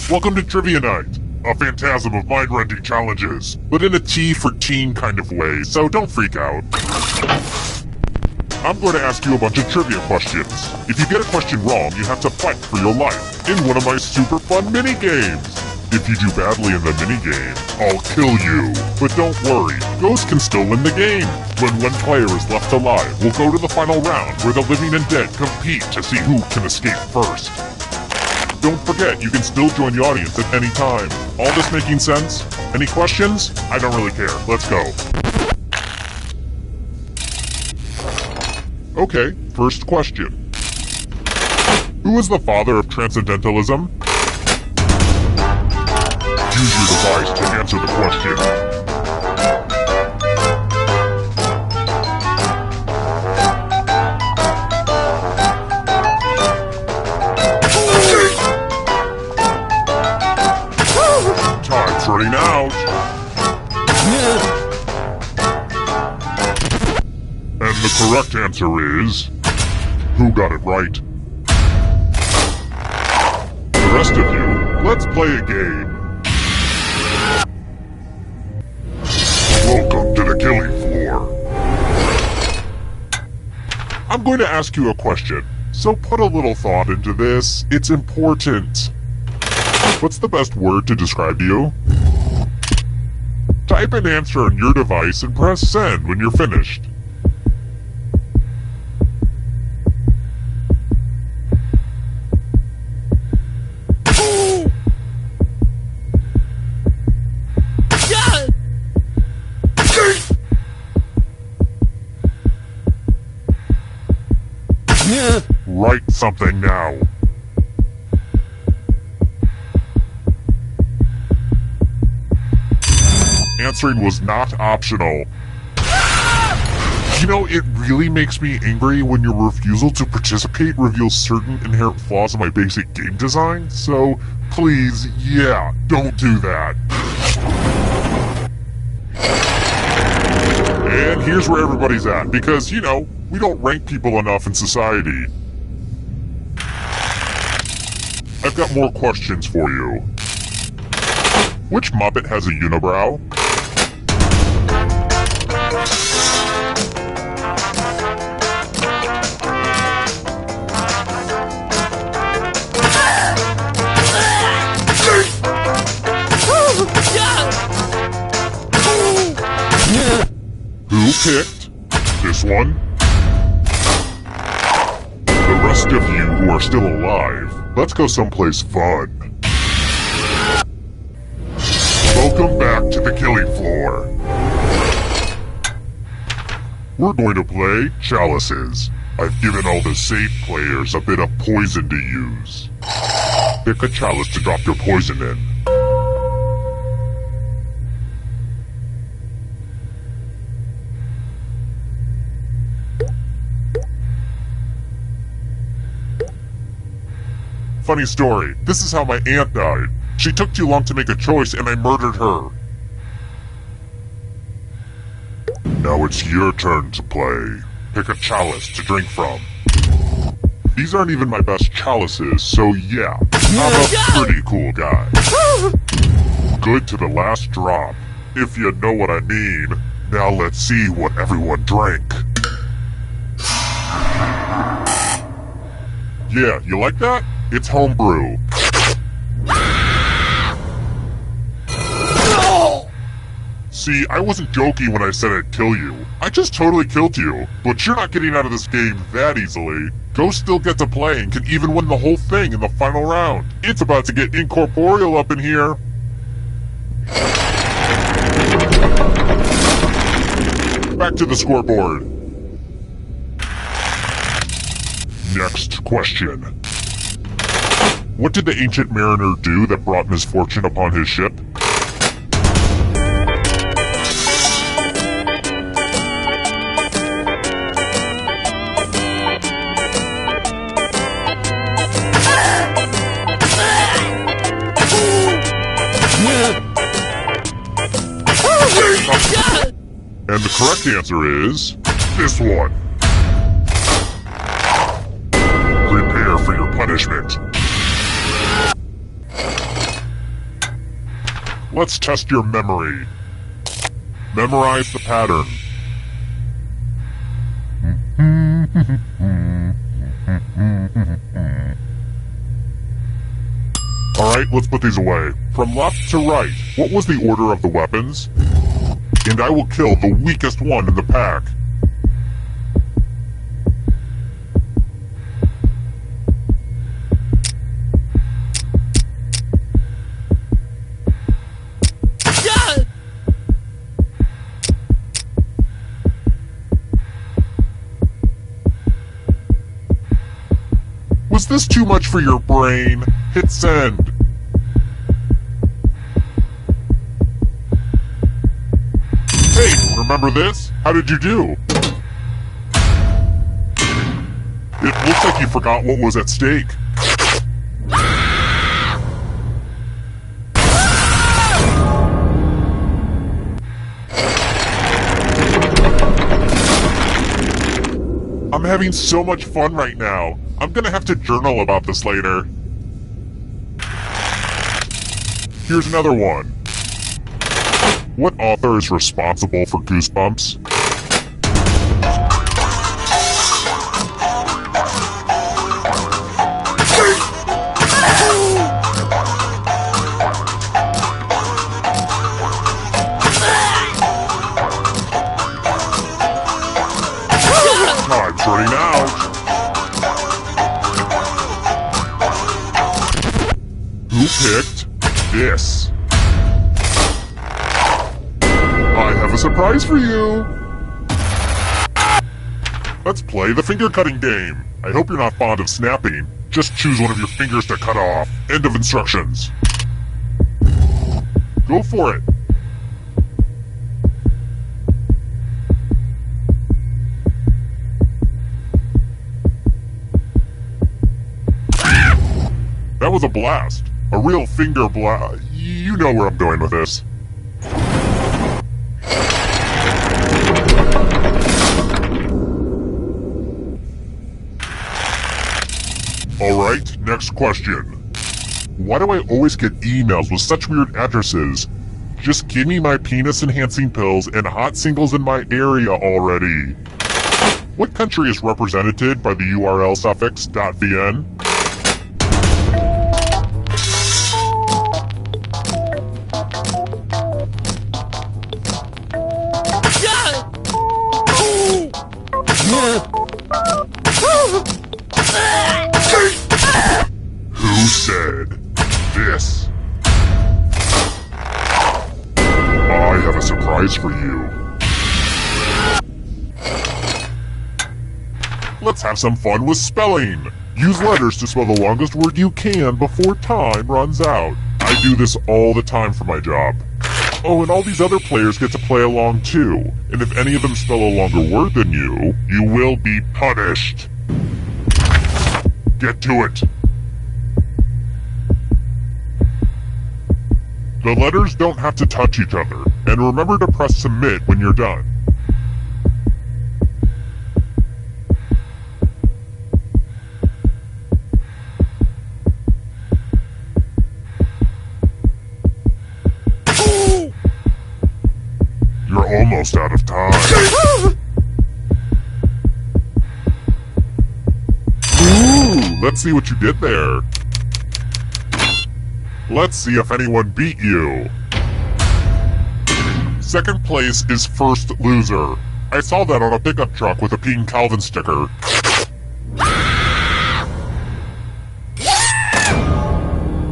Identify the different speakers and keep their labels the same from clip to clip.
Speaker 1: Welcome to Trivia Night, a phantasm of mind-rending challenges, but in a T for teen kind of way, so don't freak out. I'm going to ask you a bunch of trivia questions. If you get a question wrong, you have to fight for your life in one of my super fun mini-games. If you do badly in the minigame, I'll kill you. But don't worry, ghosts can still win the game. When one player is left alive, we'll go to the final round where the living and dead compete to see who can escape first. Don't forget, you can still join the audience at any time. All this making sense? Any questions? I don't really care. Let's go. Okay, first question. Who is the father of transcendentalism? Use your device to answer the question. Time's running out. And the correct answer is... who got it right? The rest of you, let's play a game. Welcome to the killing floor. I'm going to ask you a question, so put a little thought into this. It's important. What's the best word to describe you? Type an answer on your device and press send when you're finished. Write something now. Answering was not optional. You know, it really makes me angry when your refusal to participate reveals certain inherent flaws in my basic game design, so please, yeah, don't do that. And here's where everybody's at, because, you know, we don't rank people enough in society. I've got more questions for you. Which Muppet has a unibrow? Who picked this one? The rest of you who are still alive, let's go someplace fun. Welcome back to the killing floor. We're going to play Chalices. I've given all the safe players a bit of poison to use. Pick a chalice to drop your poison in. Funny story, this is how my aunt died. She took too long to make a choice and I murdered her. Now it's your turn to play. Pick a chalice to drink from. These aren't even my best chalices, so yeah, I'm a pretty cool guy. Good to the last drop, if you know what I mean. Now let's see what everyone drank. Yeah, you like that? It's homebrew. See, I wasn't joking when I said I'd kill you. I just totally killed you. But you're not getting out of this game that easily. Ghosts still get to play and can even win the whole thing in the final round. It's about to get incorporeal up in here. Back to the scoreboard. Next question. What did the ancient mariner do that brought misfortune upon his ship? And the correct answer is this one. Prepare for your punishment. Let's test your memory. Memorize the pattern. Alright, let's put these away. From left to right, what was the order of the weapons? And I will kill the weakest one in the pack. Was this too much for your brain? Hit send. Hey, remember this? How did you do? It looks like you forgot what was at stake. I'm having so much fun right now. I'm gonna have to journal about this later. Here's another one. What author is responsible for Goosebumps? Time's running out. Who picked this? I have a surprise for you! Let's play the finger cutting game. I hope you're not fond of snapping. Just choose one of your fingers to cut off. End of instructions. Go for it. That was a blast. A real finger blast. You know where I'm going with this. Alright, next question. Why do I always get emails with such weird addresses? Just give me my penis-enhancing pills and hot singles in my area already. What country is represented by the URL suffix .vn? Who said this? I have a surprise for you. Let's have some fun with spelling. Use letters to spell the longest word you can before time runs out. I do this all the time for my job. Oh, and all these other players get to play along too. And if any of them spell a longer word than you, you will be punished. Get to it. The letters don't have to touch each other, and remember to press submit when you're done. You're almost out of time. Ooh, let's see what you did there. Let's see if anyone beat you. Second place is first loser. I saw that on a pickup truck with a pink Calvin sticker.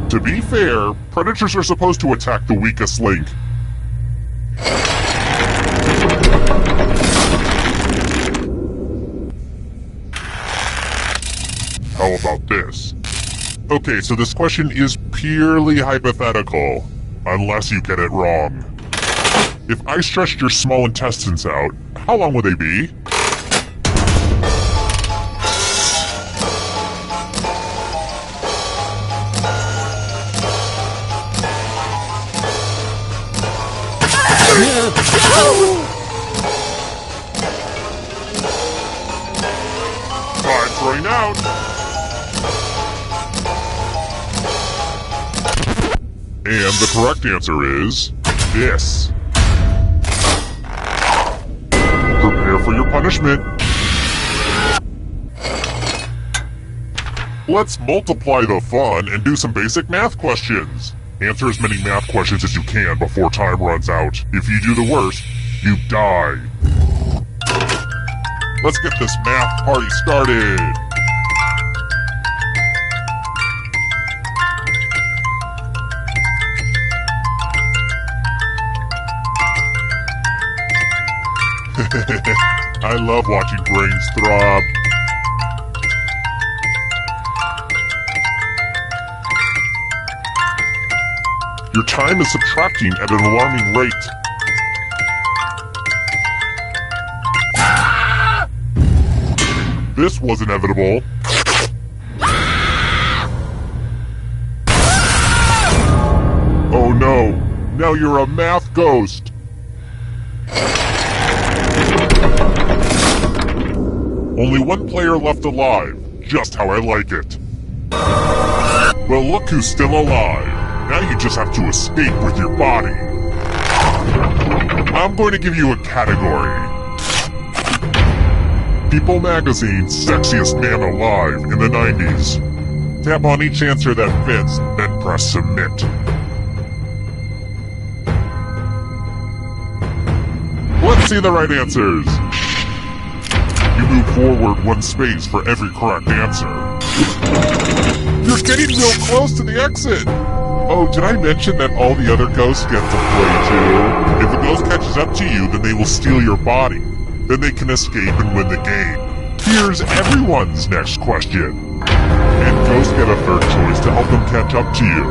Speaker 1: To be fair, predators are supposed to attack the weakest link. How about this? Okay, so this question is purely hypothetical, unless you get it wrong. If I stretched your small intestines out, how long would they be? Time's running out. And the correct answer is this. Prepare for your punishment. Let's multiply the fun and do some basic math questions. Answer as many math questions as you can before time runs out. If you do the worst, you die. Let's get this math party started. I love watching brains throb. Your time is subtracting at an alarming rate. This was inevitable. Oh no, now you're a math ghost. Only one player left alive, just how I like it. Well, look who's still alive. Now you just have to escape with your body. I'm going to give you a category. People Magazine's Sexiest Man Alive in the 90s. Tap on each answer that fits, then press Submit. Let's see the right answers. You move forward one space for every correct answer. You're getting real close to the exit! Oh, did I mention that all the other ghosts get to play too? If a ghost catches up to you, then they will steal your body. Then they can escape and win the game. Here's everyone's next question. And ghosts get a third choice to help them catch up to you.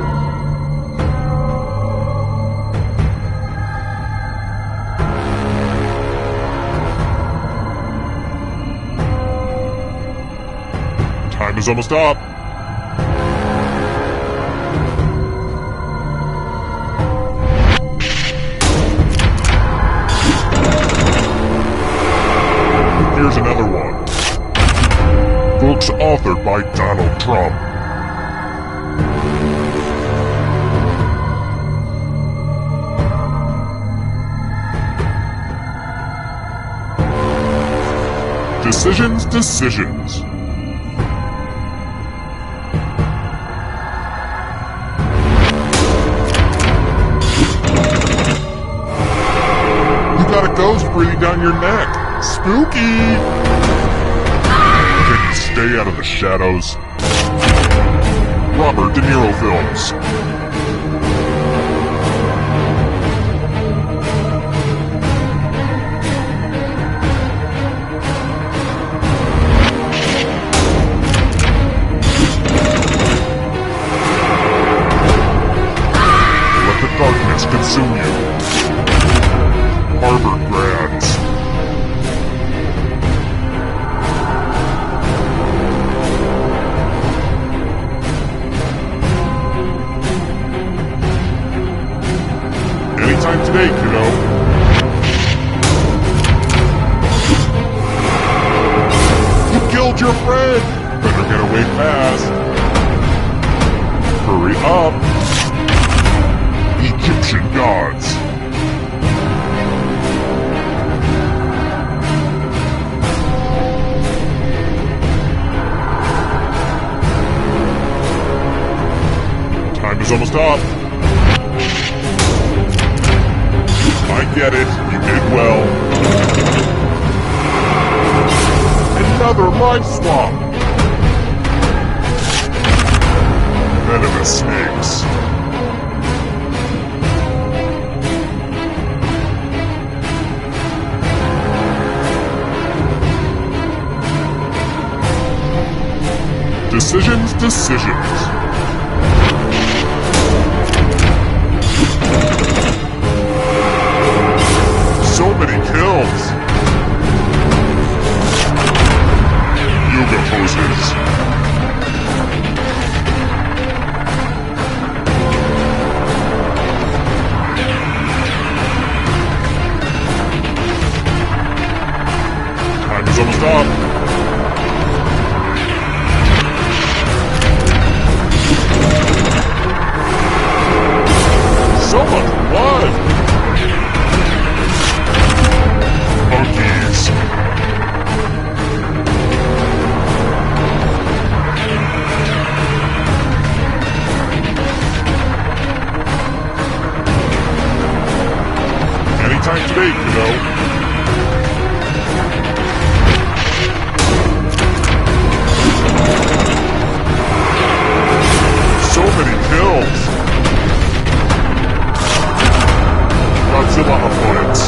Speaker 1: Time is almost up. Here's another one. Books authored by Donald Trump. Decisions, decisions. You got a ghost breathing down your neck. Spooky! Can you stay out of the shadows? Robert De Niro films. Let the darkness consume you. Harvard grads. Anytime today, kiddo. You killed your friend! Better get away fast. Hurry up. Egyptian gods. Time is almost up. I get it, you did well. Another life swap! Venomous snakes. Decisions, decisions. So many kills. Yoga poses. Time is almost up. trying to make, you know? So many kills! Godzilla opponents.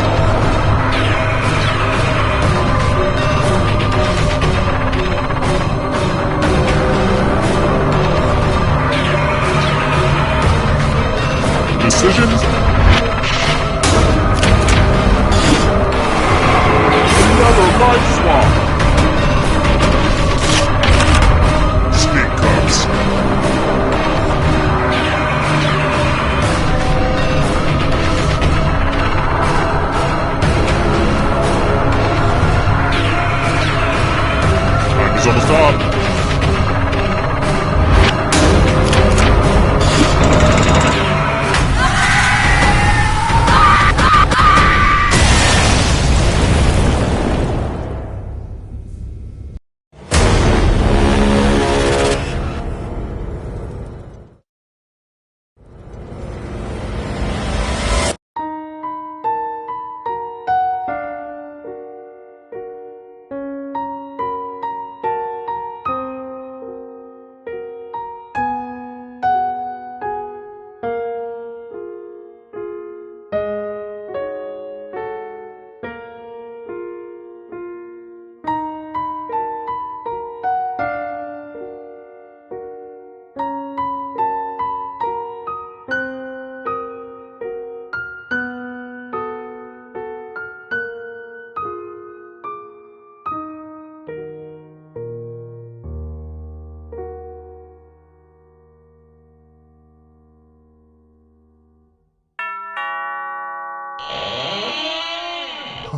Speaker 1: Decisions? Another life swap! Stink cups. Time is almost up.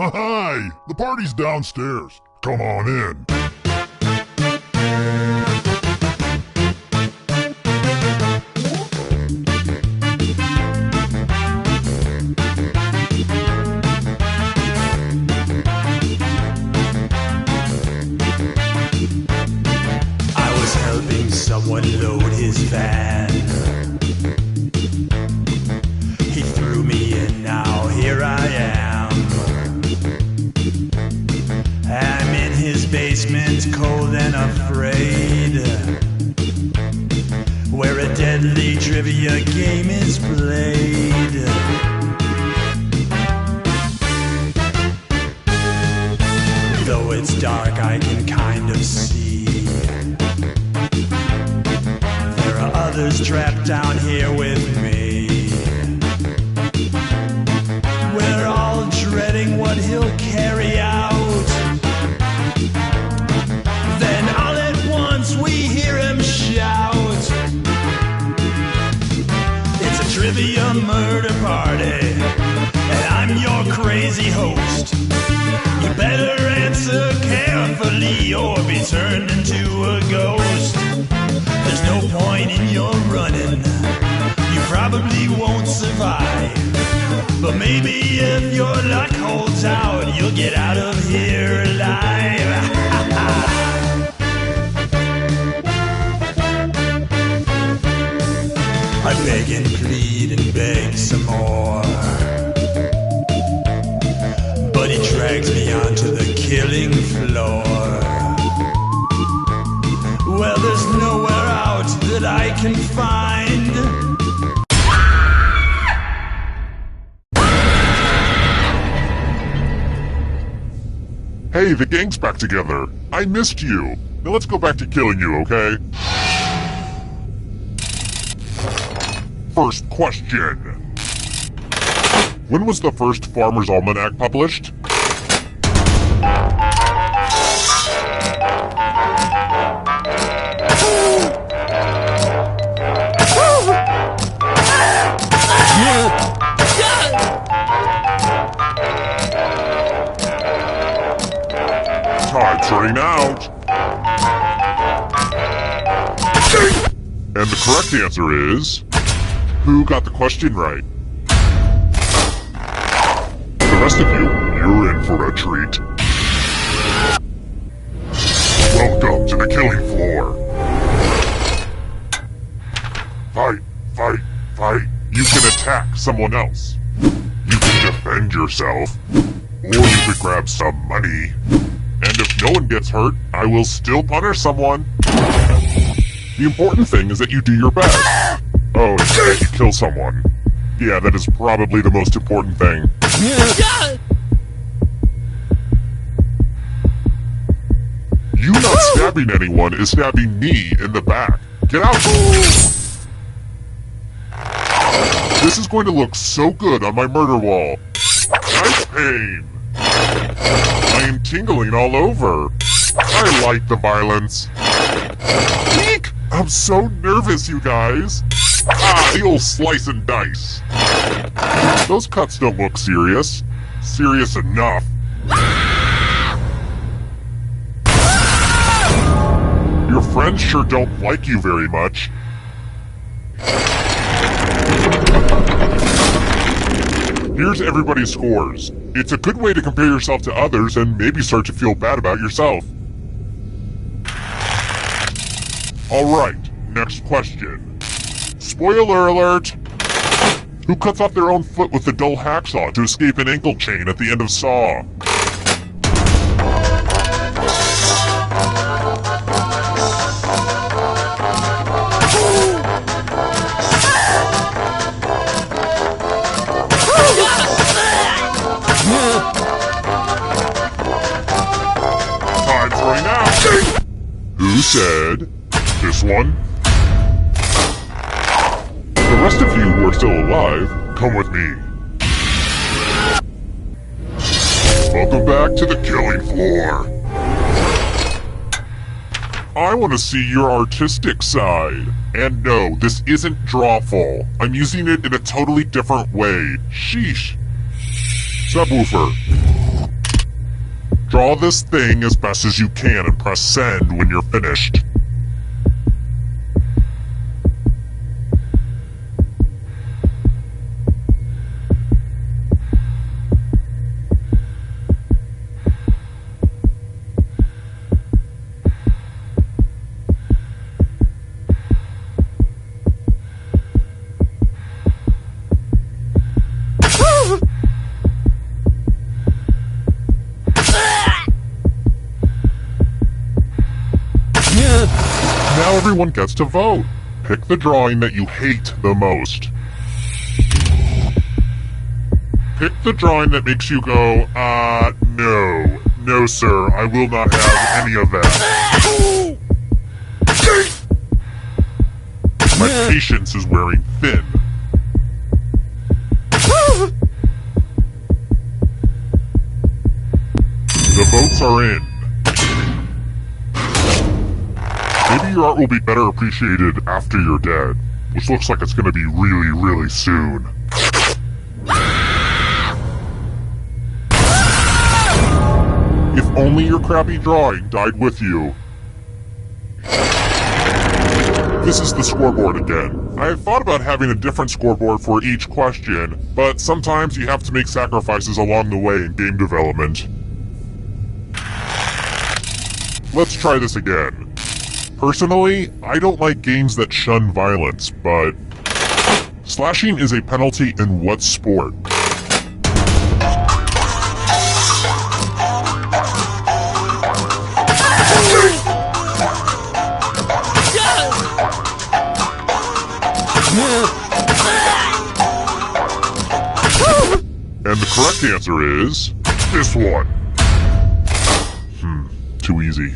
Speaker 2: Hi! The party's downstairs. Come on in.
Speaker 3: I was helping someone load his van. He threw me in, now here I am. I'm in his basement, cold and afraid, where a deadly trivia game is played. Though it's dark, I can kind of see there are others trapped down here with me. We're all dreading what he'll carry out. Then all at once we hear him shout, it's a trivia murder party, and I'm your crazy host. You better answer carefully or be turned into a ghost. There's no point in your running, you probably won't survive. But maybe if your luck holds out, you'll get out of here alive. I beg and plead and beg some more, but he drags me onto the killing floor. Well, there's nowhere out that I can find.
Speaker 1: Hey, the gang's back together. I missed you. Now let's go back to killing you, okay? First question. When was the first Farmer's Almanac published? Time's running out. And the correct answer is... who got the question right? The rest of you, you're in for a treat. Welcome to the killing floor. Fight, fight, fight. You can attack someone else. You can defend yourself, or you could grab some money. And if no one gets hurt, I will still punish someone. The important thing is that you do your best. Oh, and that you kill someone. Yeah, that is probably the most important thing. You not stabbing anyone is stabbing me in the back. Get out! This is going to look so good on my murder wall. Nice pain. I am tingling all over. I like the violence. Eek! I'm so nervous, you guys. Ah, the old slice and dice. Those cuts don't look serious. Serious enough. Your friends sure don't like you very much. Here's everybody's scores. It's a good way to compare yourself to others and maybe start to feel bad about yourself. Alright, next question. Spoiler alert! Who cuts off their own foot with a dull hacksaw to escape an ankle chain at the end of Saw? Time's running out! Who said this one? The rest of you who are still alive, come with me. Welcome back to the killing floor. I want to see your artistic side. And no, this isn't drawful. I'm using it in a totally different way. Sheesh. Subwoofer. Draw this thing as best as you can and press send when you're finished. Now everyone gets to vote. Pick the drawing that you hate the most. Pick the drawing that makes you go, no. No, sir, I will not have any of that. My patience is wearing thin. The votes are in. Maybe your art will be better appreciated after you're dead, which looks like it's gonna be really, really soon. If only your crappy drawing died with you. This is the scoreboard again. I have thought about having a different scoreboard for each question, but sometimes you have to make sacrifices along the way in game development. Let's try this again. Personally, I don't like games that shun violence, but slashing is a penalty in what sport? And the correct answer is this one. Too easy.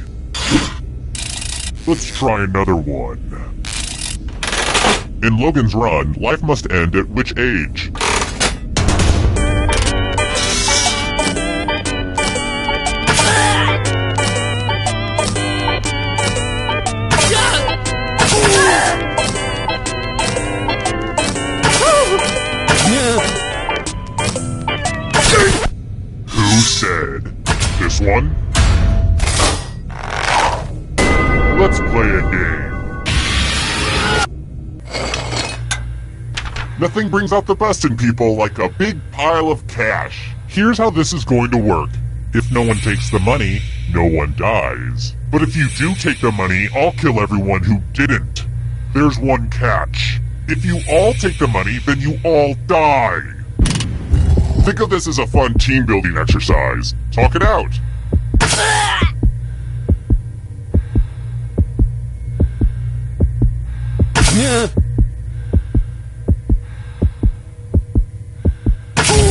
Speaker 1: Let's try another one. In Logan's Run, life must end at which age? Who said this one? Let's play a game. Nothing brings out the best in people like a big pile of cash. Here's how this is going to work. If no one takes the money, no one dies. But if you do take the money, I'll kill everyone who didn't. There's one catch. If you all take the money, then you all die. Think of this as a fun team-building exercise. Talk it out.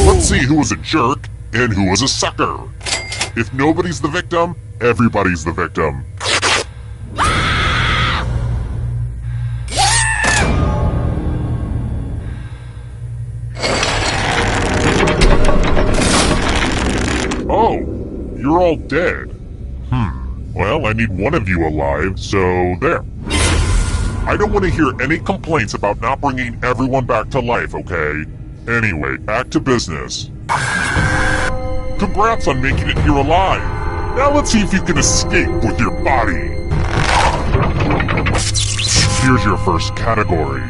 Speaker 1: Let's see who was a jerk and who was a sucker. If nobody's the victim, everybody's the victim. Oh, you're all dead. Well, I need one of you alive, so there. I don't want to hear any complaints about not bringing everyone back to life, okay? Anyway, back to business. Congrats on making it here alive. Now let's see if you can escape with your body. Here's your first category.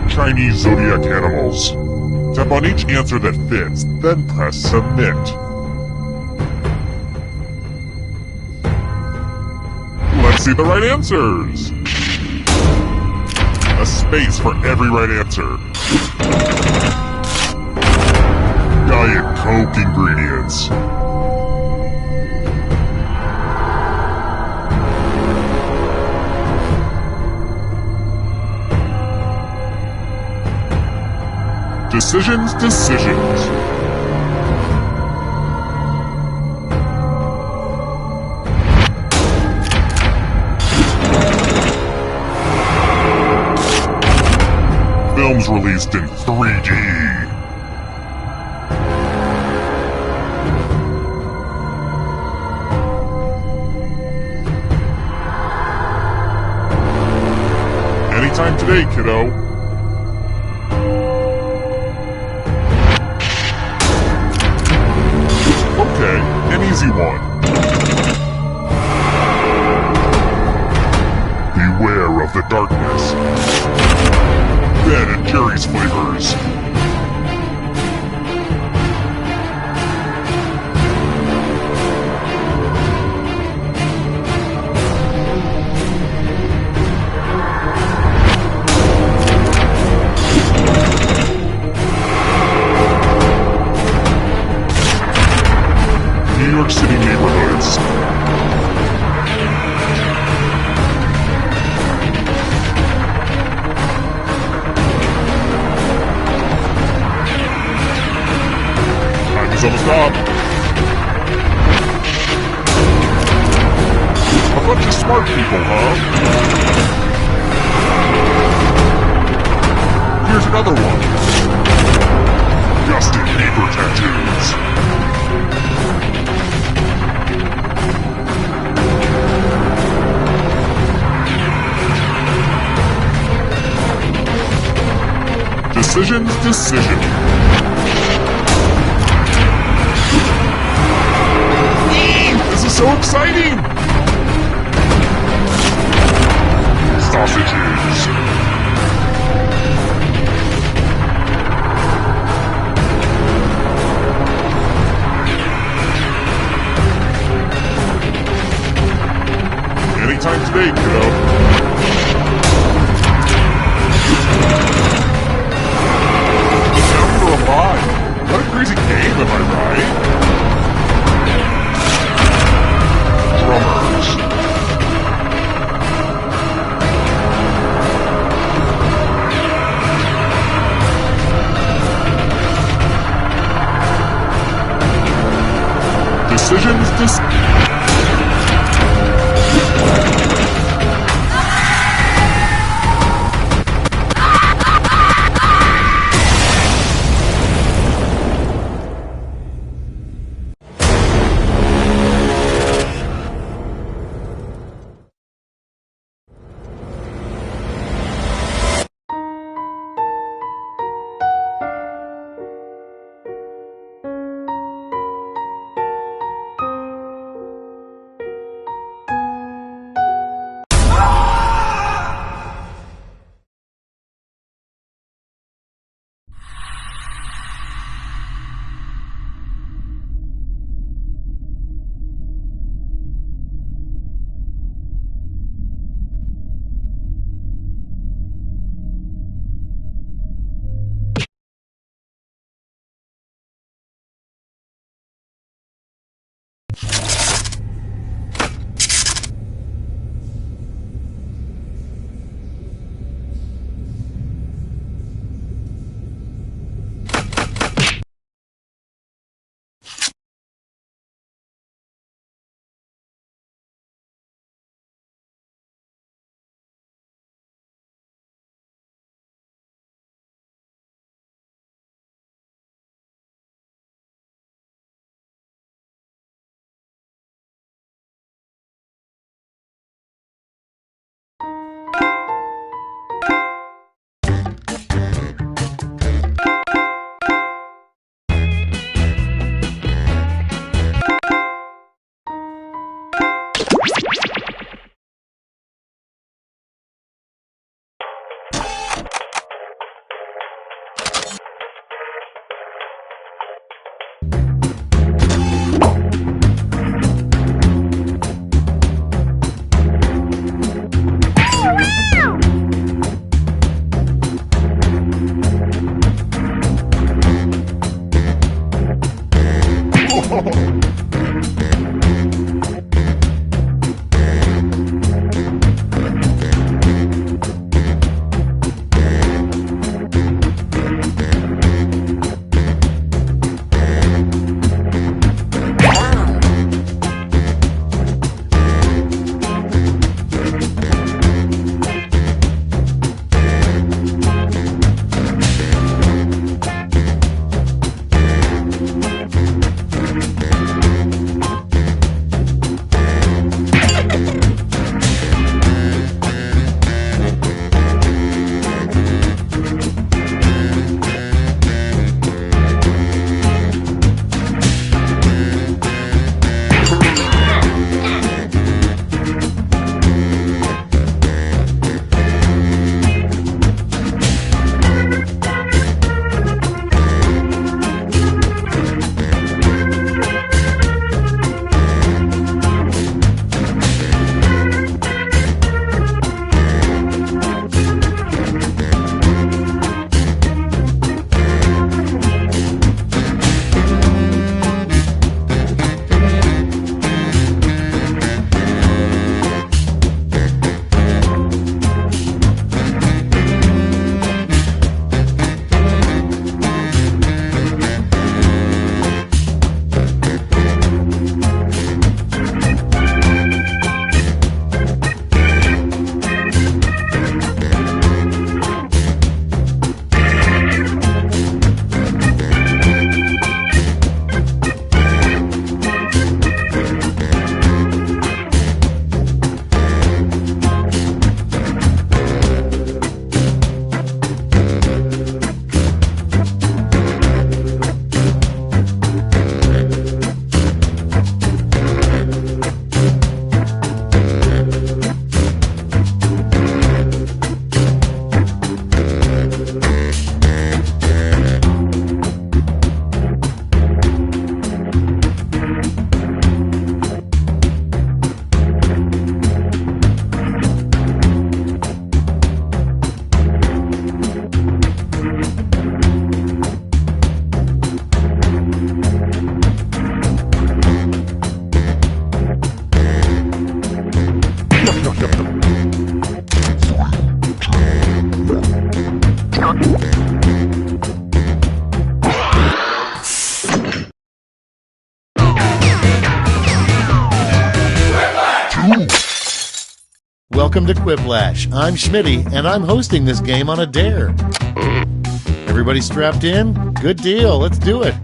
Speaker 1: Chinese zodiac animals. Tap on each answer that fits, then press submit. Let's see the right answers. A space for every right answer. Diet Coke ingredients. Decisions. Films released in 3D. Anytime today, kiddo. Okay, an easy one. Beware of the darkness. Ben and Jerry's flavors. New York City neighborhoods. Time is almost up. A bunch of smart people, huh? Here's another one. Justin Bieber tattoos. Decision. This is so exciting! Sausages. Anytime today, kiddo. What a crazy game, am I right? Drummers. Decisions.
Speaker 4: Welcome to Quiplash. I'm Schmitty, and I'm hosting this game on a dare. Everybody strapped in? Good deal, let's do it.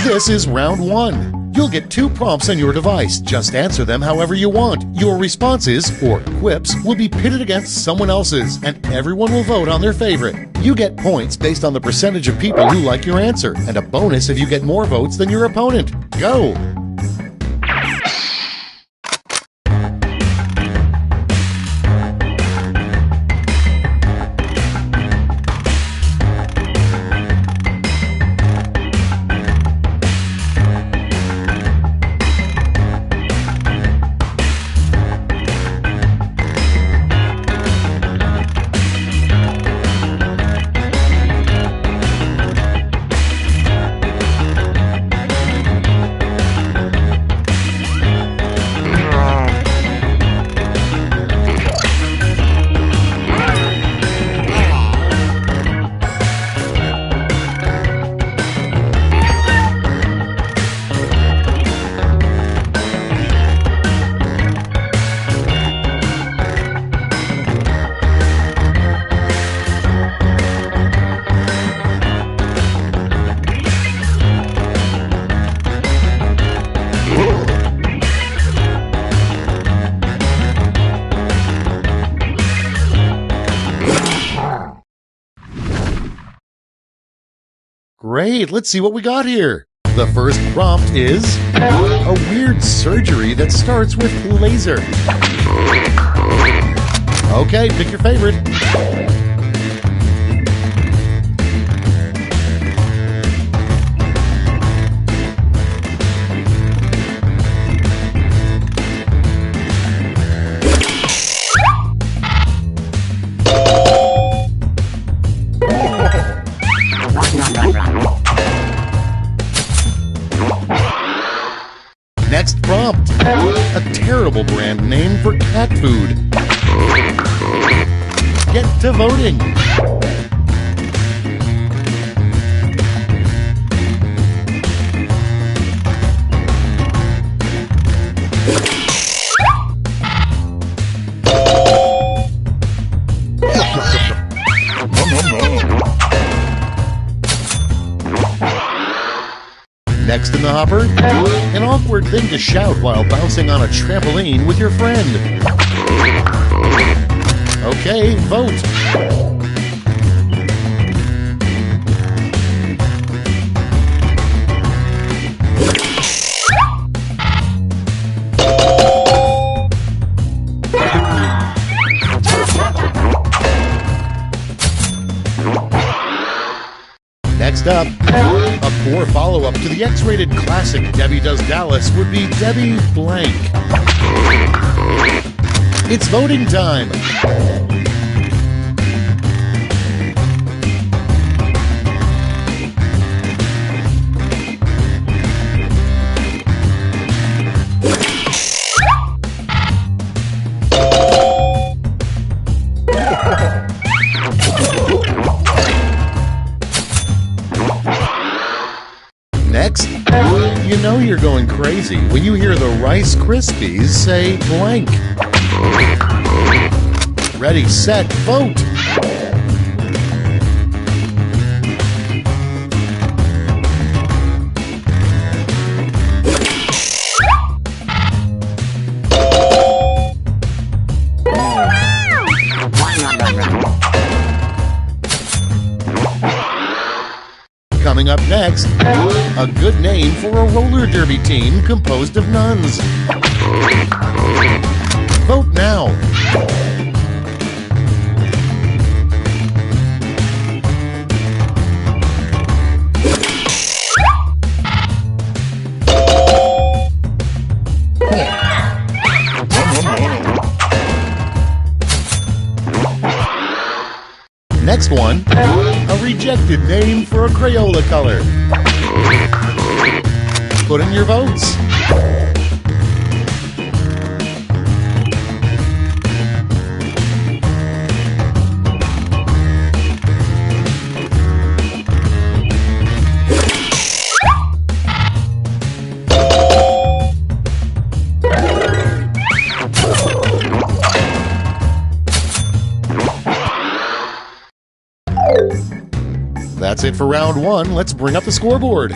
Speaker 4: This is round 1. You'll get 2 prompts on your device. Just answer them however you want. Your responses, or quips, will be pitted against someone else's, and everyone will vote on their favorite. You get points based on the percentage of people who like your answer, and a bonus if you get more votes than your opponent. Go! Great, let's see what we got here. The first prompt is a weird surgery that starts with laser. Okay, pick your favorite. Next prompt, a terrible brand name for cat food. Get to voting. Next in the hopper, an awkward thing to shout while bouncing on a trampoline with your friend. Okay, vote. Next up, a poor follow-up to the X-rated classic Debbie Does Dallas would be Debbie Blank. It's voting time. Next, you know you're going crazy when you hear the Rice Krispies say blank. Ready, set, vote! Coming up next, a good name for a roller derby team composed of nuns. Vote now. Next one, a rejected name for a Crayola color. Put in your votes. That's it for round one. Let's bring up the scoreboard.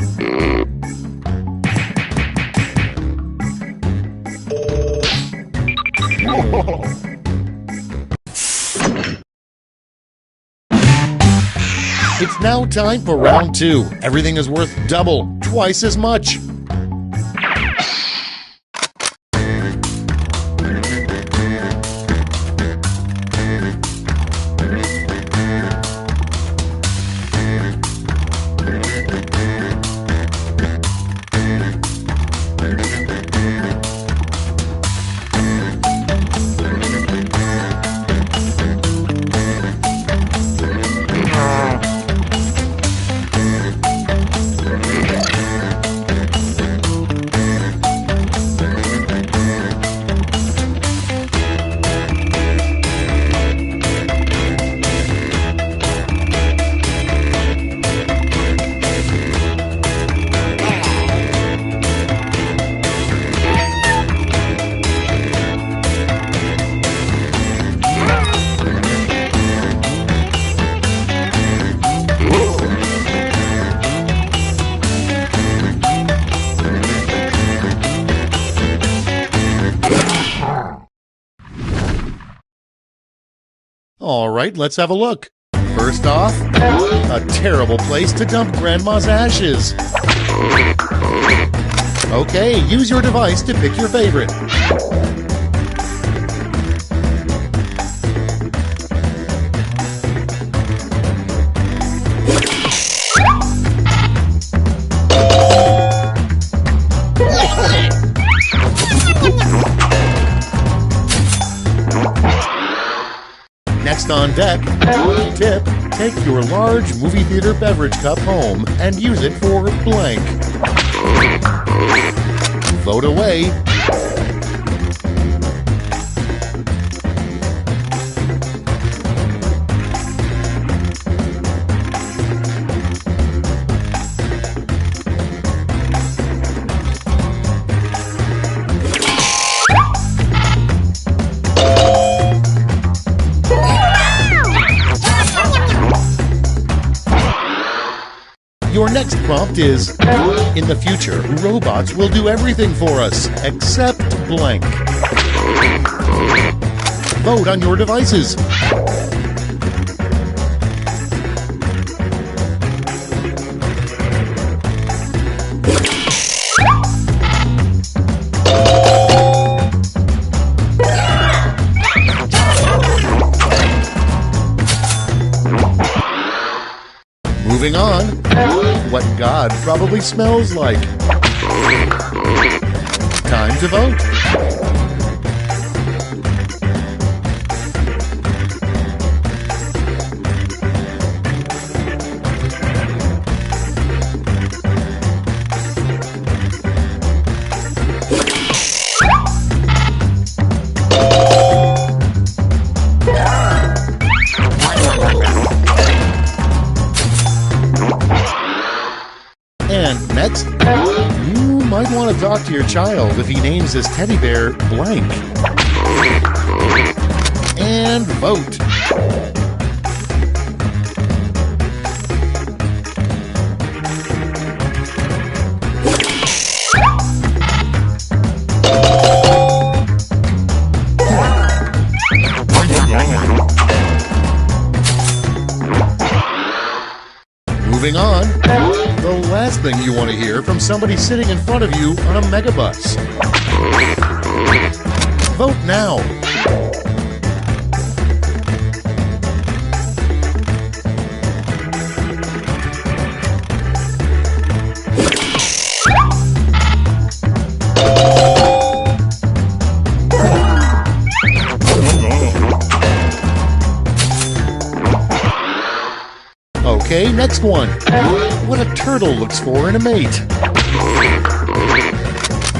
Speaker 4: It's now time for round two. Everything is worth double, twice as much. All right, let's have a look. First off, a terrible place to dump Grandma's ashes. Okay, use your device to pick your favorite. Next on deck, tip, take your large movie theater beverage cup home and use it for blank. Vote away. Your next prompt is, in the future, robots will do everything for us, except blank. Vote on your devices. Moving on, what God probably smells like. Time to vote. And next, you might want to talk to your child if he names his teddy bear blank. And vote. Moving on, the last thing you want to hear from somebody sitting in front of you on a megabus. Vote now. Okay, next one. What a turtle looks for in a mate.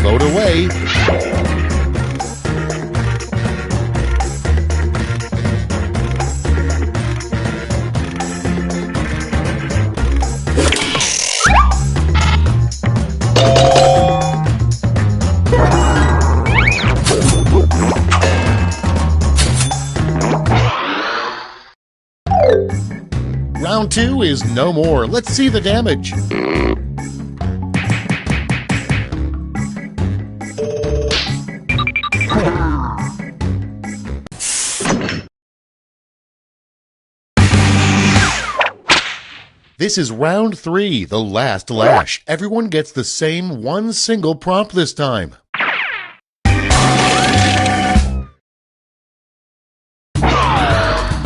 Speaker 4: Vote away. Round 2 is no more. Let's see the damage. This is round 3, the last lash. Everyone gets the same one single prompt this time.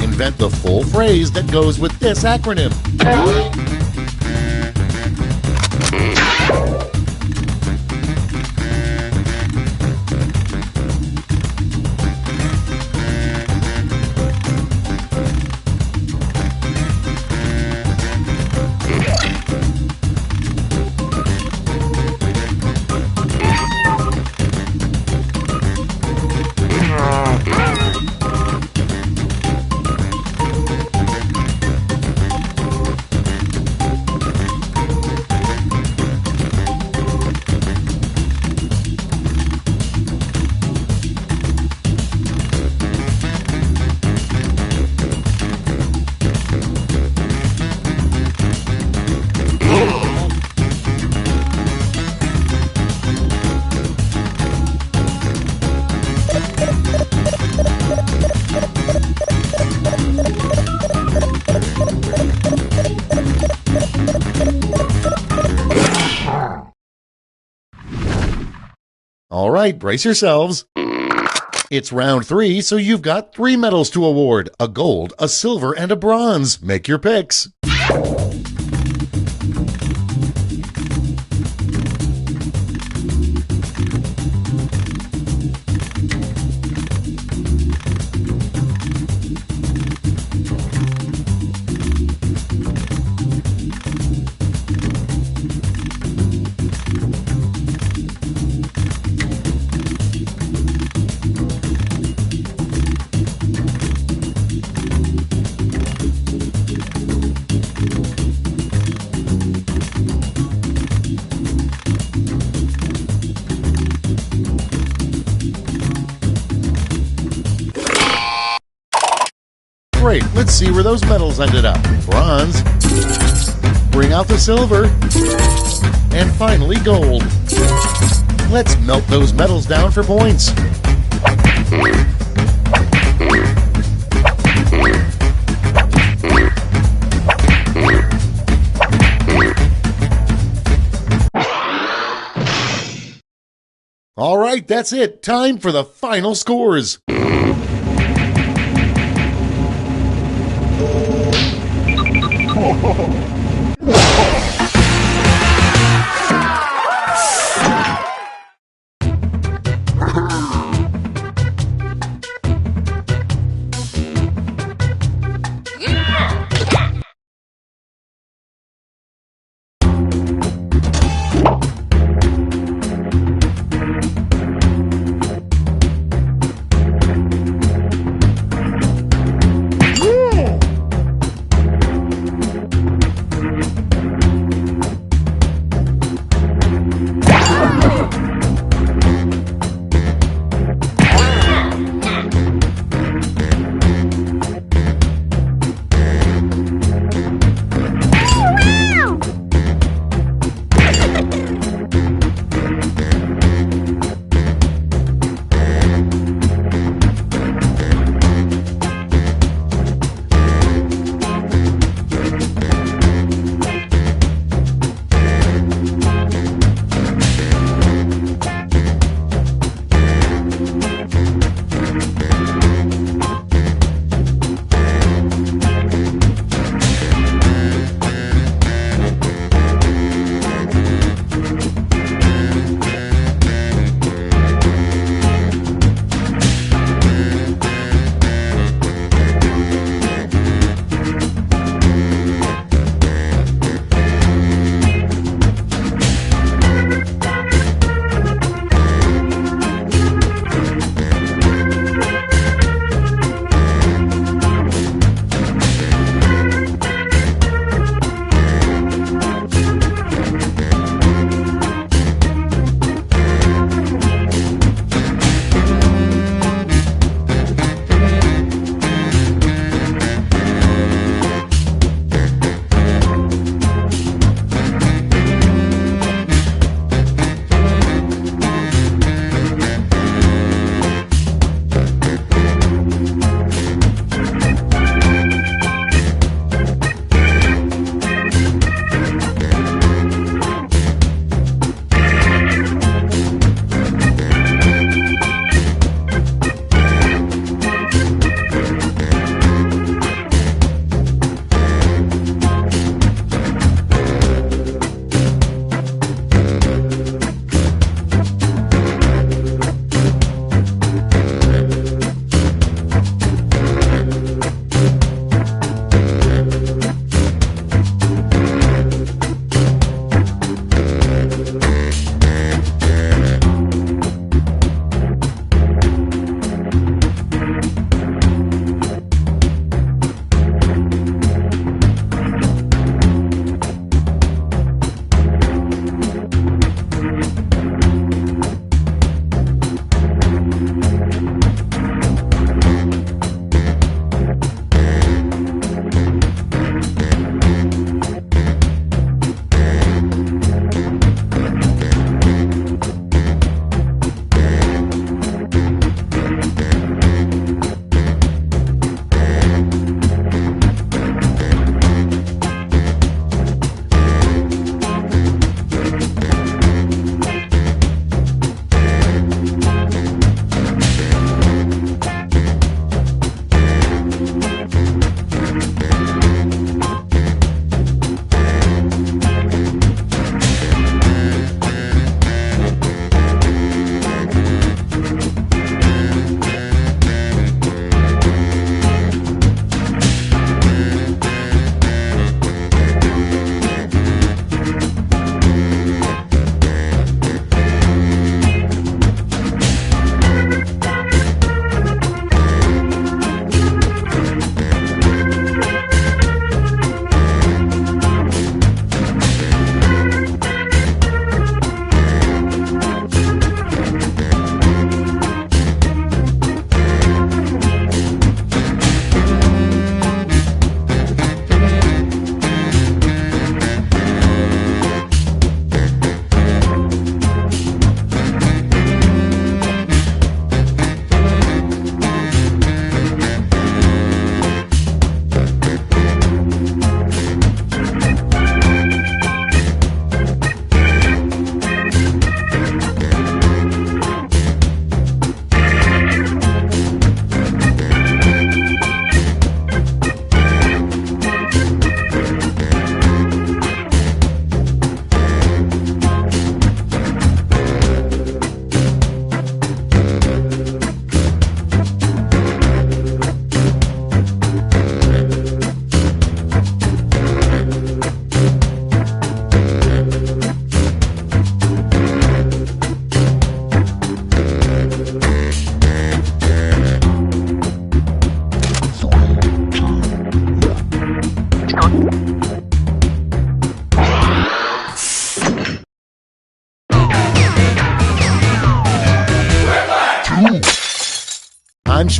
Speaker 4: Invent the full phrase that goes with this acronym. All right, brace yourselves. It's round 3, so you've got 3 medals to award: a gold, a silver, and a bronze. Make your picks. Great, let's see where those medals ended up. Bronze. Bring out the silver. And finally, gold. Let's melt those medals down for points. All right, that's it. Time for the final scores.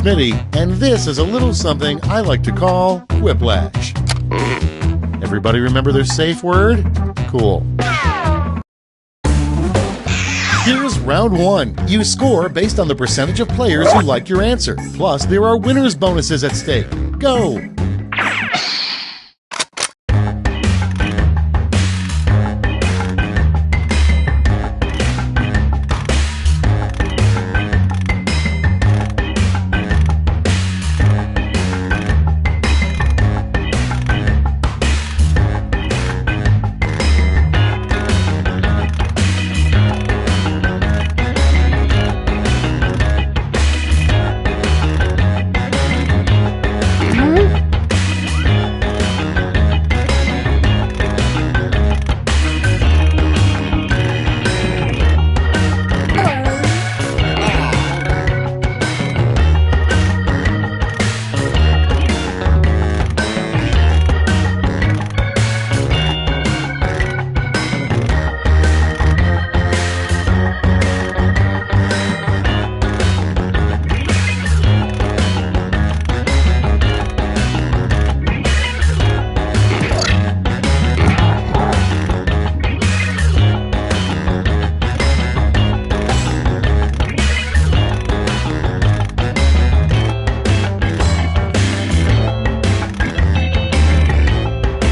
Speaker 4: Schmitty, and this is a little something I like to call whiplash. Everybody remember their safe word? Cool. Here's round one. You score based on the percentage of players who like your answer. Plus, there are winners' bonuses at stake. Go!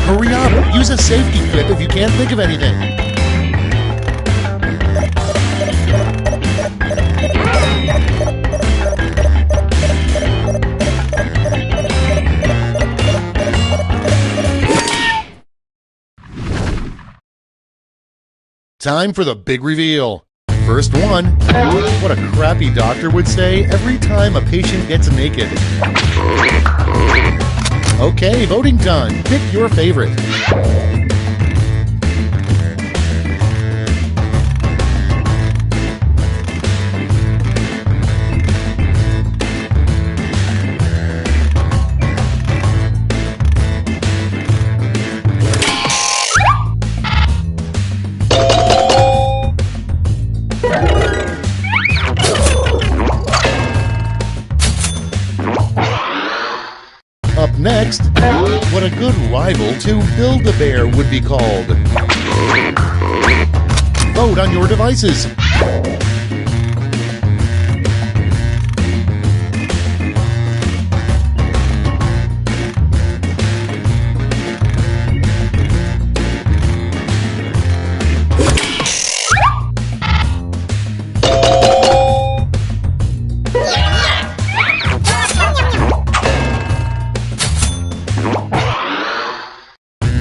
Speaker 4: Hurry up! Use a safety quip if you can't think of anything. Time for the big reveal. First one. What a crappy doctor would say every time a patient gets naked. Okay, voting done. Pick your favorite. Up next, what a good rival to Build-A-Bear would be called. Vote on your devices.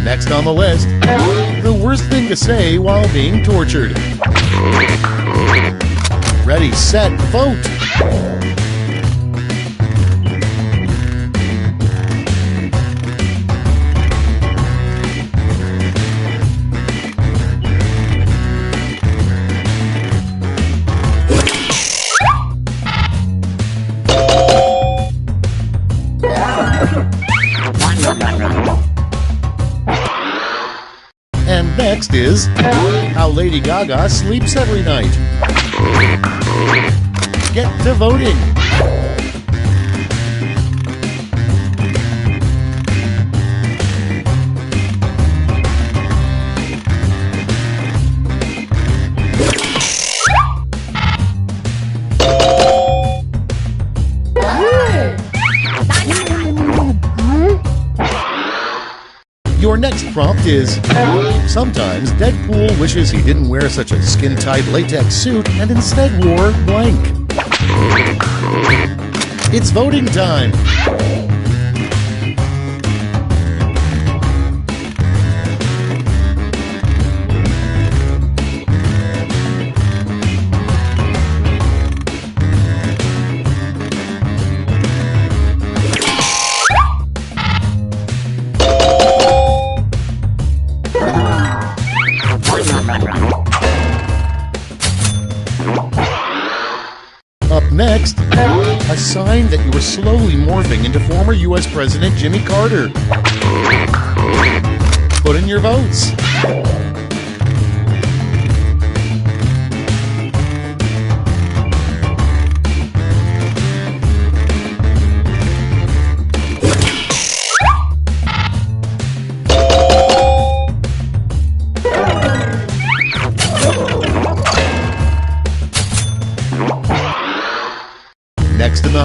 Speaker 4: Next on the list, the worst thing to say while being tortured. Ready, set, vote! And next is how Lady Gaga sleeps every night. Get to voting. Your next prompt is, sometimes Deadpool wishes he didn't wear such a skin-tight latex suit and instead wore blank. It's voting time. Up next, a sign that you were slowly morphing into former U.S. President Jimmy Carter. Put in your votes.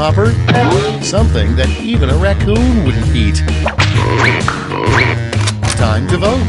Speaker 4: grasshopper? Something that even a raccoon wouldn't eat. Time to vote.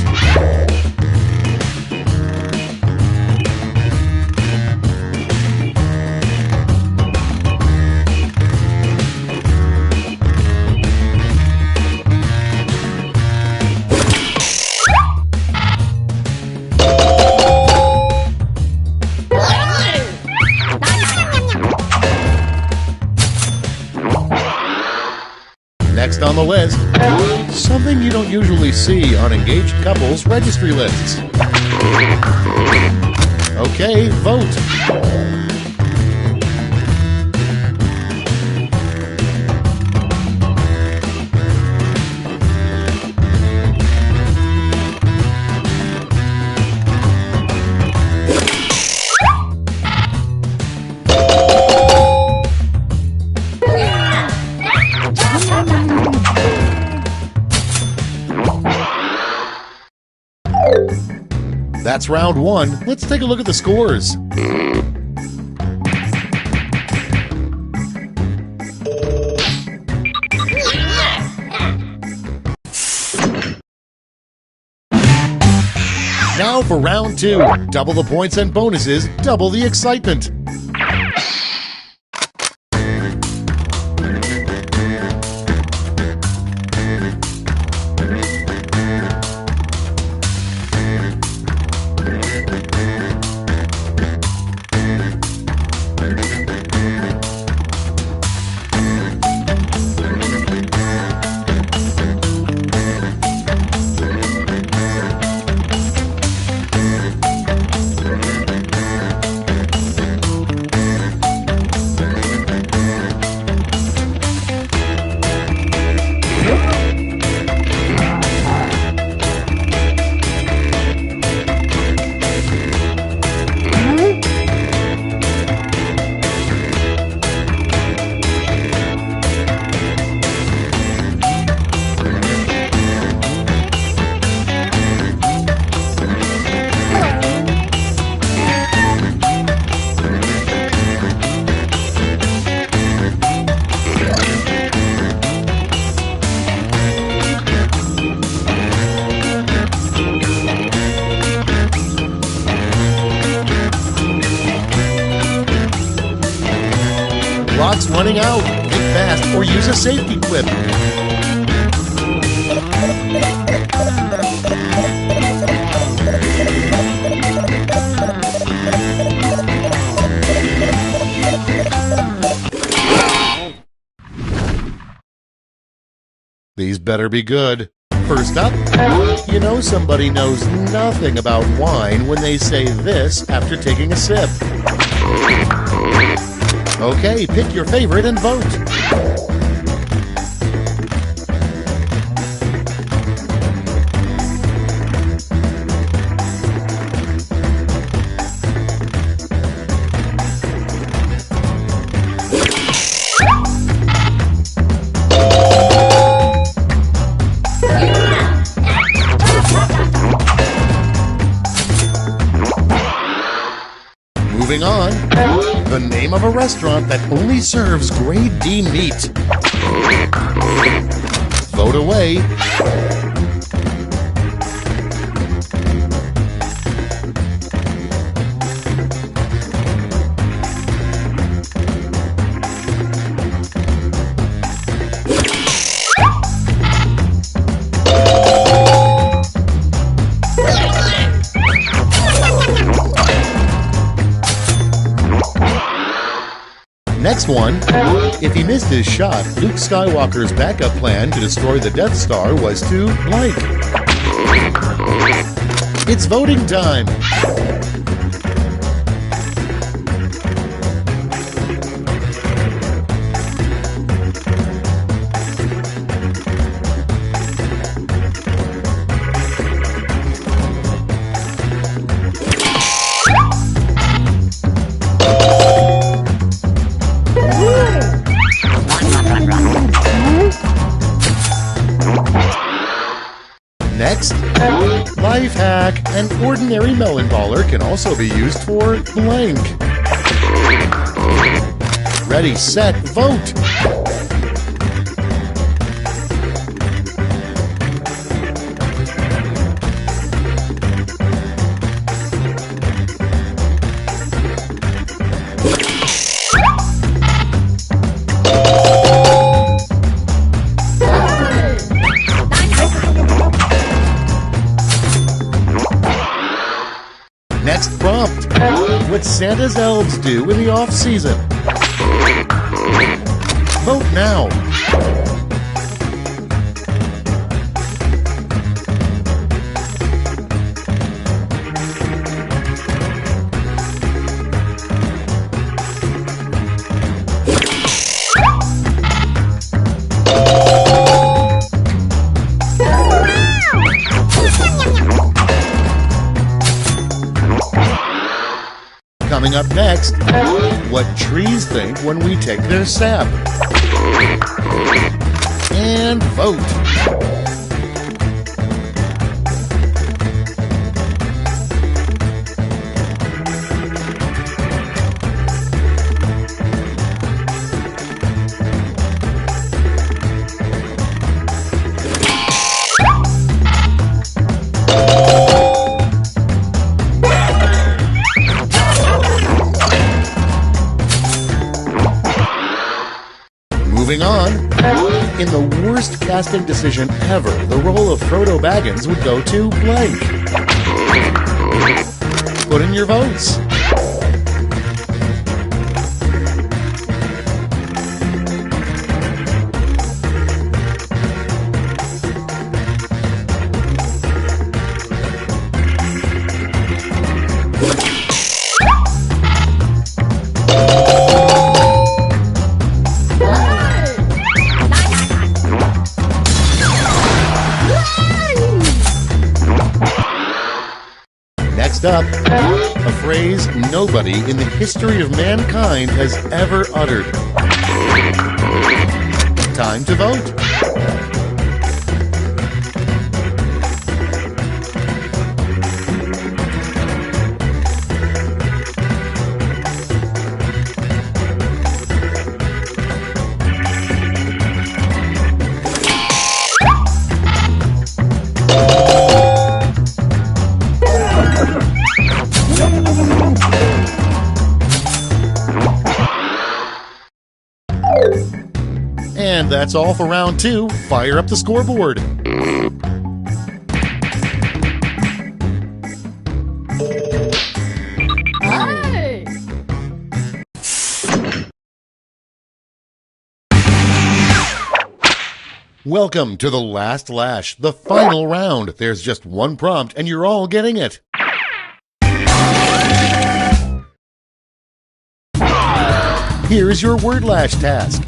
Speaker 4: Next on the list, something you don't usually see on engaged couples' registry lists. Okay, vote. That's round one. Let's take a look at the scores. Now for round two. Double the points and bonuses, double the excitement. Clock's running out. Get fast or use a safety clip. These better be good. First up, you know somebody knows nothing about wine when they say this after taking a sip. Okay, pick your favorite and vote. Moving on, the name of a restaurant that only serves grade D meat. Vote away. Next one. If he missed his shot, Luke Skywalker's backup plan to destroy the Death Star was to blank. It's voting time. Next, life hack. An ordinary melon baller can also be used for blank. Ready, set, vote! Next prompt. What Santa's elves do in the off-season. Vote now. Coming up next, what trees think when we take their sap. And vote. Moving on, in the worst casting decision ever, the role of Frodo Baggins would go to blank. Put in your votes. Next up, a phrase nobody in the history of mankind has ever uttered. Time to vote. And that's all for round 2. Fire up the scoreboard.
Speaker 5: Hey!
Speaker 4: Welcome to the last lash, the final round. There's just one prompt and you're all getting it. Here's your word lash task.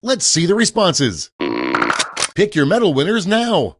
Speaker 4: Let's see the responses. Pick your medal winners now.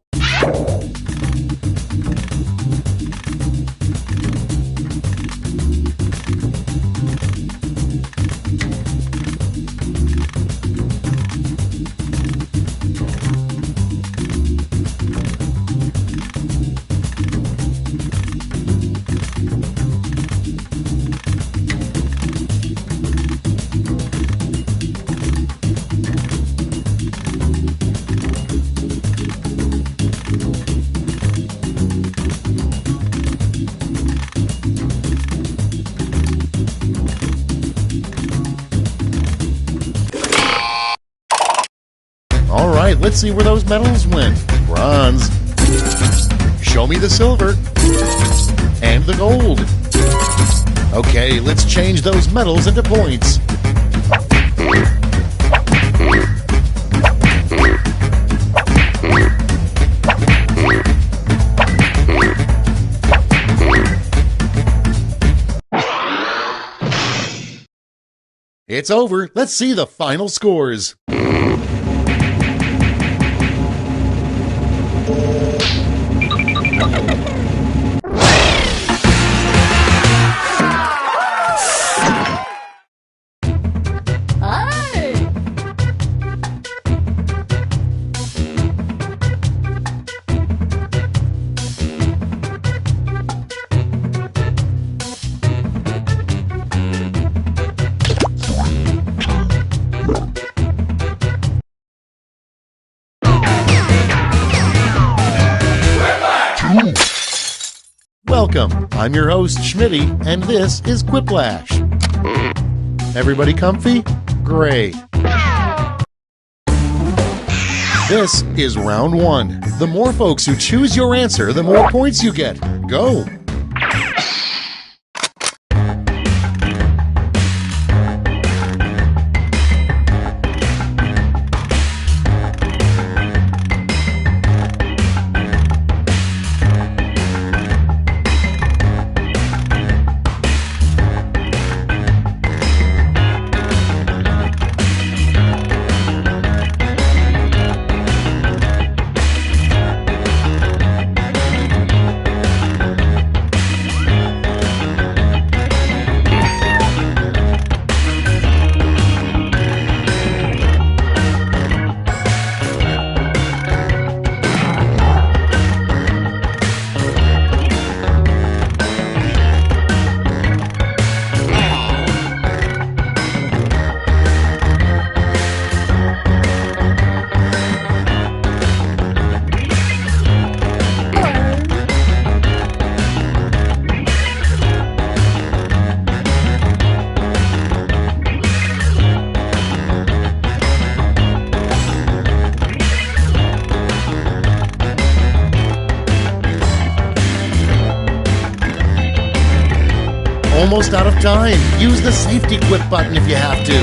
Speaker 4: right, let's see where those medals went. Bronze. Show me the silver. And the gold. Okay, let's change those medals into points. It's over. Let's see the final scores. Welcome. I'm your host, Schmitty, and this is Quiplash. Everybody comfy? Great. This is round one. The more folks who choose your answer, the more points you get. Go! Almost out of time. Use the safety quit button if you have to.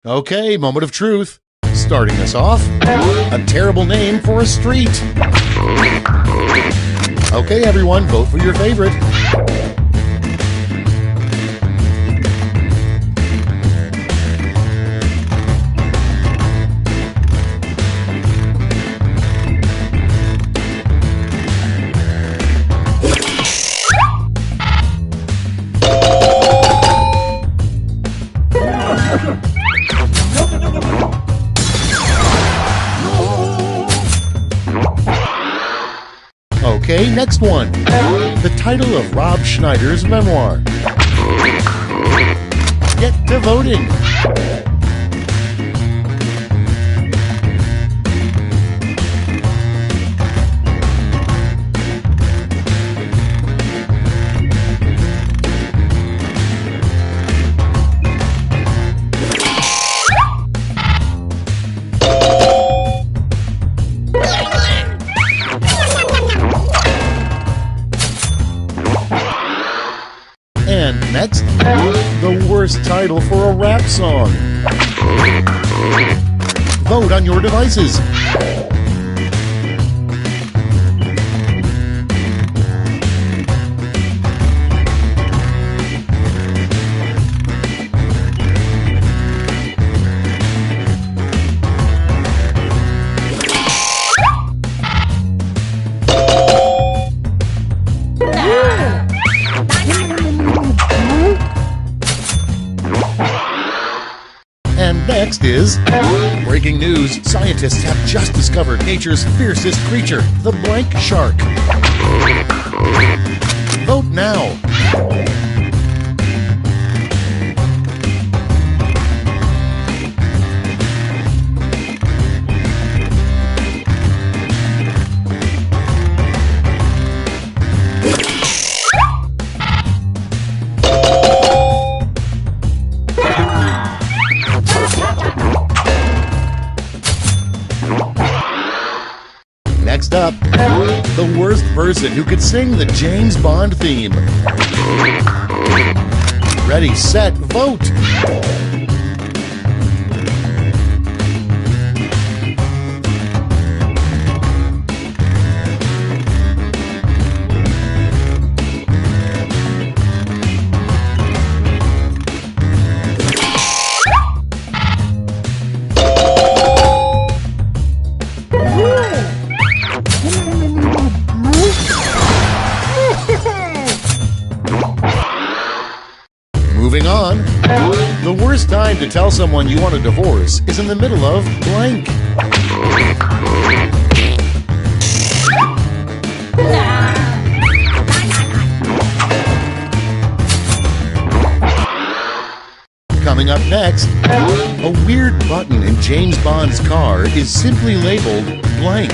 Speaker 4: Okay, moment of truth. Starting us off, a terrible name for a street. Okay, everyone, vote for your favorite. Okay, next one. The title of Rob Schneider's memoir. Get to voting. And next, the worst title for a rap song. Vote on your devices. And next is breaking news. Scientists have just discovered nature's fiercest creature, the blank shark. Vote now. Next up, the worst person who could sing the James Bond theme. Ready, set, vote! Moving on, the worst time to tell someone you want a divorce is in the middle of blank. Coming up next, a weird button in James Bond's car is simply labeled blank.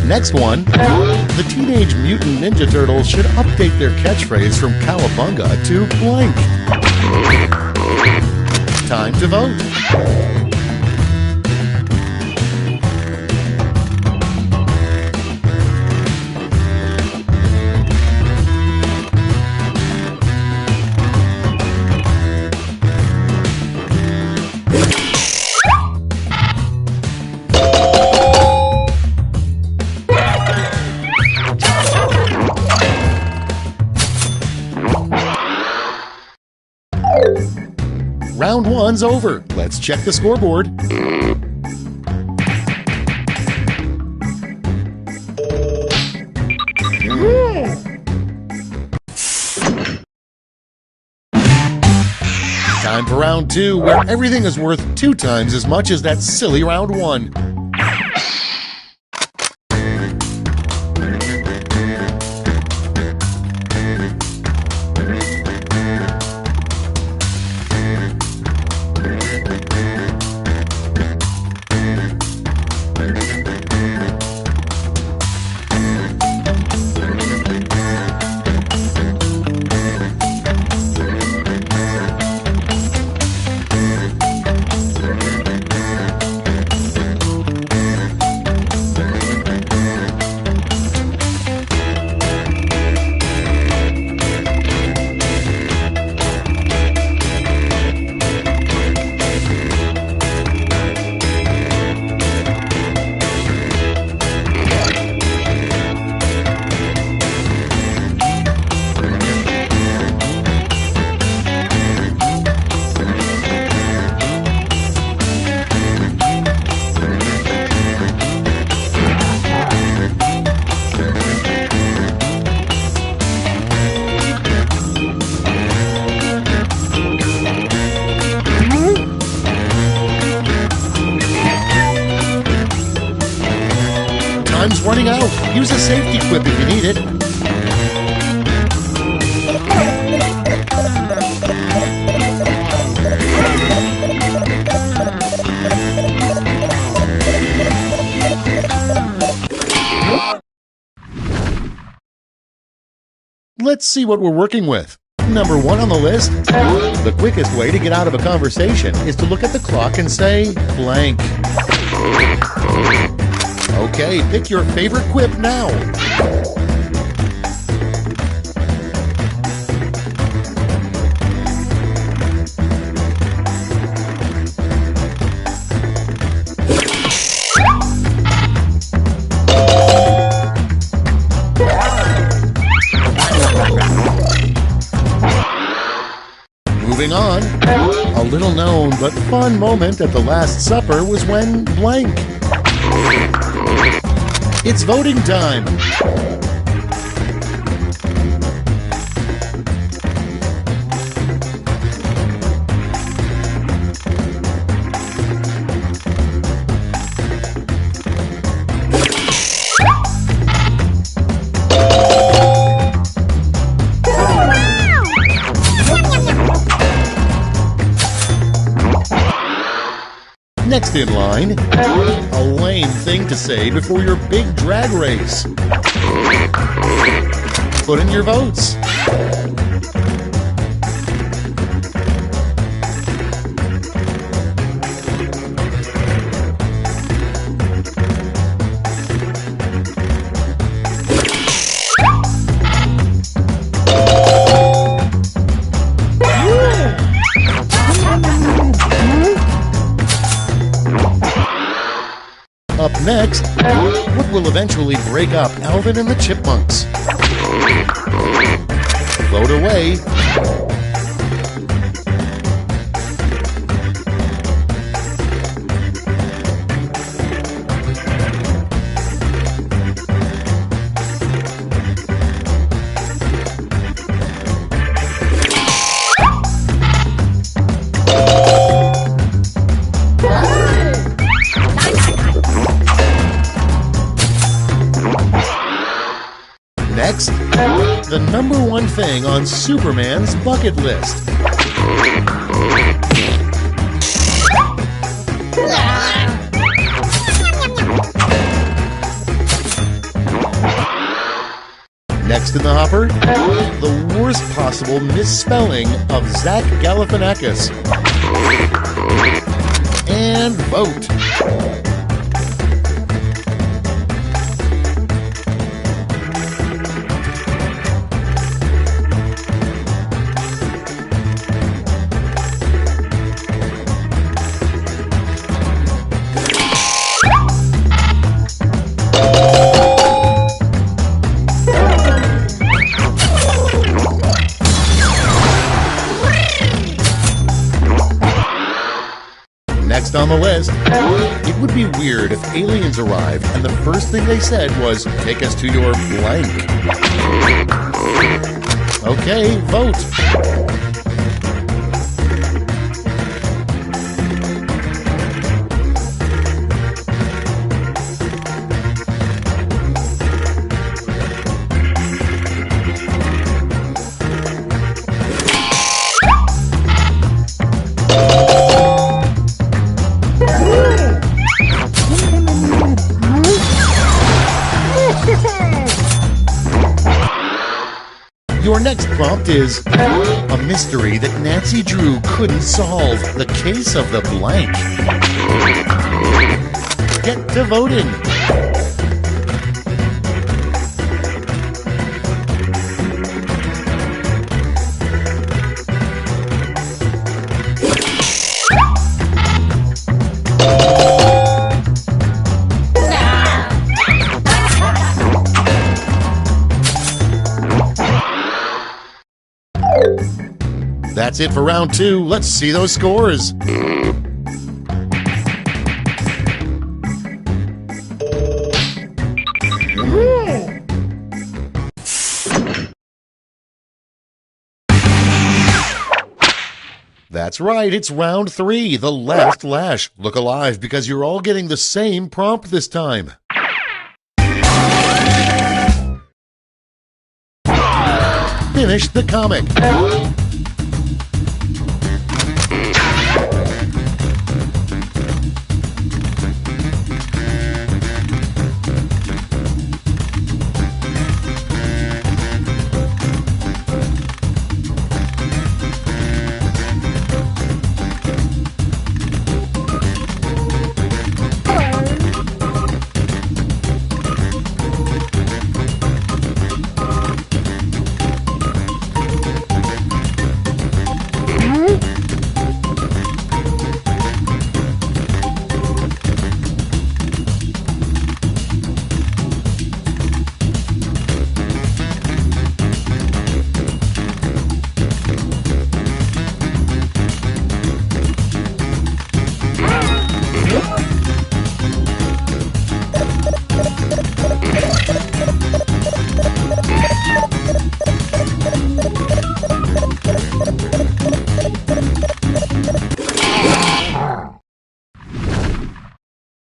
Speaker 4: Next one, the Teenage Mutant Ninja Turtles should update their catchphrase from Cowabunga to blank. Time to vote. Round one's over. Let's check the scoreboard. Time for round two, where everything is worth 2 times as much as that silly round one. Time's running out. Use a safety quip if you need it. Let's see what we're working with. Number 1 on the list, the quickest way to get out of a conversation is to look at the clock and say blank. Okay, pick your favorite quip now. Moving on, a little known but fun moment at the Last Supper was when blank. It's voting time. Next in line, a lame thing to say before your big drag race. Put in your votes. Next, what will eventually break up Alvin and the Chipmunks? Vote away. Next, the number one thing on Superman's bucket list. Next in the hopper, the worst possible misspelling of Zach Galifianakis. And vote. Next on the list, it would be weird if aliens arrived and the first thing they said was, "Take us to your blank." Okay, vote. Your next prompt is a mystery that Nancy Drew couldn't solve. The case of the blank. Get to voting. That's it for round two. Let's see those scores. That's right, it's round three, the last lash. Look alive because you're all getting the same prompt this time. Finish the comic.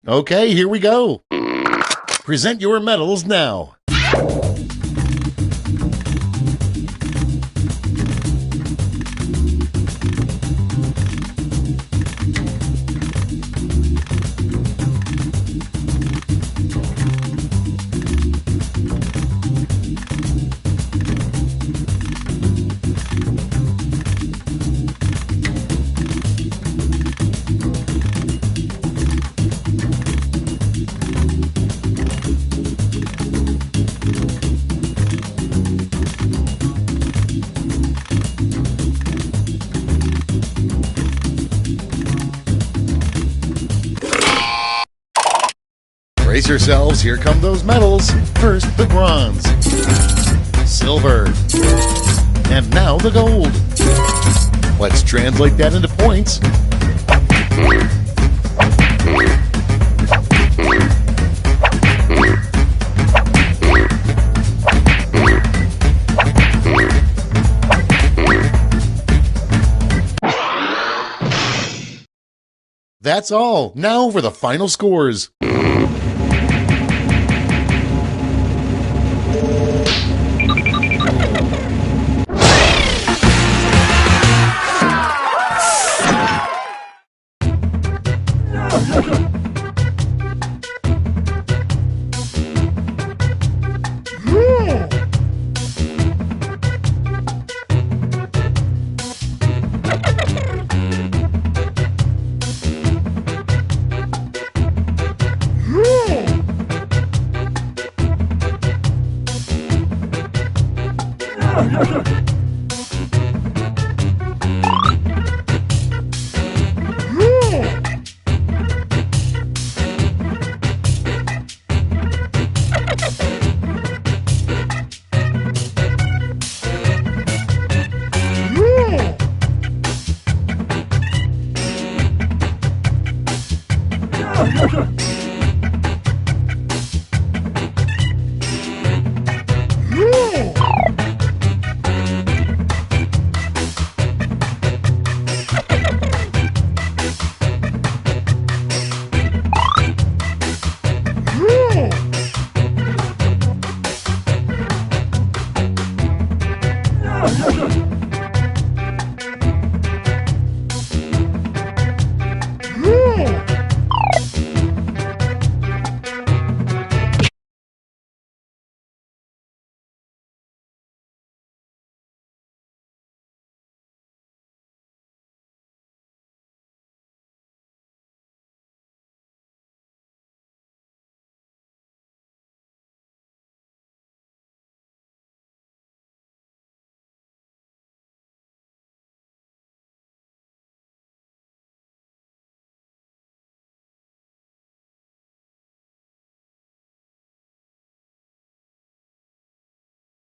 Speaker 4: Okay, here we go. Present your medals now. yourselves, here come those medals. First, the bronze, silver, and now the gold. Let's translate that into points. That's all. Now for the final scores.
Speaker 3: Yeah.